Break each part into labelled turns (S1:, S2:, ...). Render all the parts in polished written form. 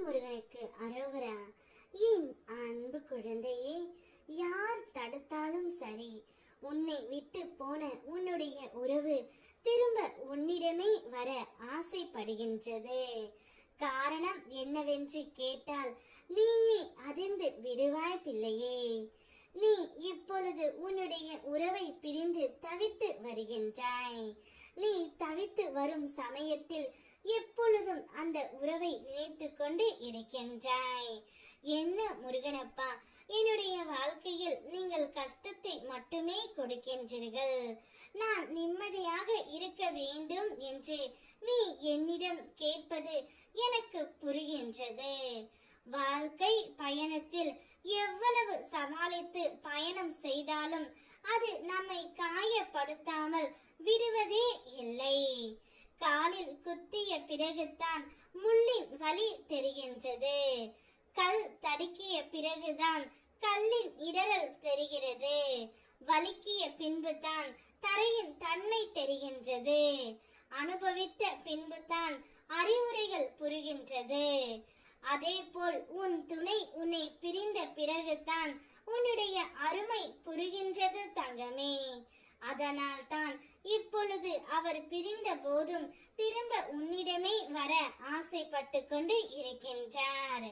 S1: முருகனுக்கு அரோகரா. என் அன்பு குழந்தையே, யார் தடுத்தாலும் சரி, உன்னை விட்டு போன உன்னுடைய உறவு திரும்ப உன்னிடமே வர ஆசைப்படுகின்றது. காரணம் என்னவென்று கேட்டால் நீயே அதிர்ந்து விடுவாய் பிள்ளையே. நீ இப்பொழுது உன்னுடைய உறவை பிரிந்து தவித்து வருகின்றாய். நீ தவித்து வரும் சமயத்தில் எப்பொழுதும் அந்த உறவை நினைத்து கொண்டு இருக்கின்றாய். என்ன முருகனப்பா, என்னுடைய வாழ்க்கையில் நீங்கள் கஷ்டத்தை மட்டுமே கொடுக்கின்றீர்கள். நான் நிம்மதியாக இருக்க வேண்டும் என்று நீ என்னிடம் கேட்பது எனக்கு புரிகின்றது. வாழ்க்கை பயணத்தில் எவ்வளவு சமாளித்து பயணம் செய்தாலும் அது நம்மை காயப்படுத்தாமல் விடுவதே இல்லை. காலில் குத்திய பிறகுதான் முள்ளின் வலி தெரிகின்றது. கல் தடுக்கிய பிறகுதான் கல்லின் இடரல் தெரிகிறது. வலிக்கிய பின்புதான் தரையின் தன்மை தெரிகின்றது. அனுபவித்த பின்புதான் அறிவுரைகள் புரிகின்றது. அதே போல் உன் துணை உன்னை பிரிந்த பிறகுதான் உன்னுடைய அருமை புரிகின்றது தங்கமே. அதனால் தான் இப்பொழுது அவர் பிரிந்த போதும் திரும்ப உன்னிடமே வர ஆசைப்பட்டு கொண்டு இருக்கின்றார்.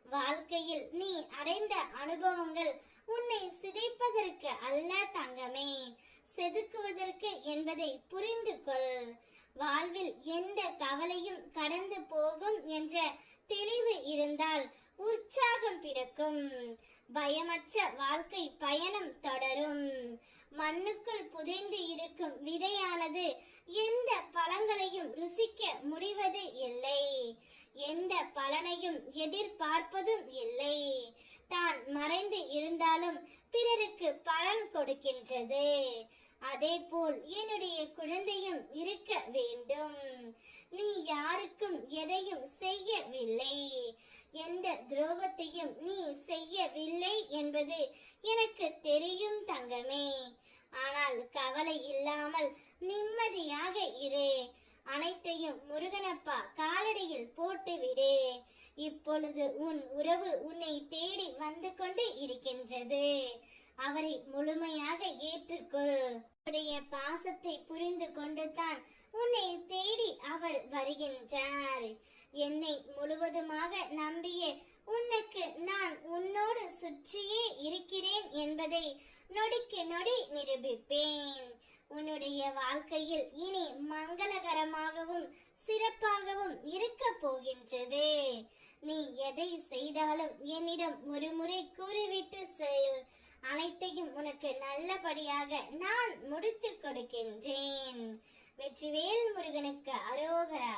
S1: வாழ்க்கையில் நீ அடைந்த அனுபவங்கள் உன்னை சிதைப்பதற்கு அல்ல தங்கமே, செதுக்குவதற்கு என்பதை புரிந்து கொள். வாழ்வில் எந்த கவலையும் கடந்து போகும் என்ற தெளிவு இருந்தால் உற்சாகம் பிறக்கும். பயமற்ற வாழ்க்கை பயணம் தொடரும். மண்ணுக்குள் புதைந்து இருக்கும் விதையானது எந்த பழங்களையும் ருசிக்க முடிவது இல்லை, எந்த பலனையும் எதிர்பார்ப்பதும் இல்லை. தான் மறைந்து இருந்தாலும் பிறருக்கு பலன் கொடுக்கின்றது. அதே போல் என்னுடைய குழந்தையும் இருக்க வேண்டும். நீ யாருக்கும் எதையும் செய்யவில்லை, எந்த துரோகத்தையும் நீ செய்யவில்லை என்பது எனக்கு தெரியும் தங்கமே. ஆனால் கவலை இல்லாமல் நிம்மதியாக இரு. அனைத்தையும் முருகனப்பா காலடியில் போட்டுவிடு. இப்பொழுது உன் உறவு உன்னை தேடி வந்து கொண்டு இருக்கின்றது. அவரை முழுமையாக ஏற்றுக்கொள். உன்னுடைய பாசத்தை புரிந்து கொண்டுதான் உன்னை தேடி அவர் வருகின்றார். என்னை முழுவதுமாக நம்பிய உனக்கு நான் உன்னோடு சுற்றியே இருக்கிறேன் என்பதை நொடிக்கு நொடி நிரூபிப்பேன். உன்னுடைய வாழ்க்கையில் இனி மங்களகரமாகவும் சிறப்பாகவும் இருக்க போகின்றது. நீ எதை செய்தாலும் என்னிடம் ஒரு முறை கூறிவிட்டு செல். அனைத்தையும் உனக்கு நல்லபடியாக நான் முடித்து கொடுக்கின்றேன். வெற்றிவேல் முருகனுக்கு அரோகரா.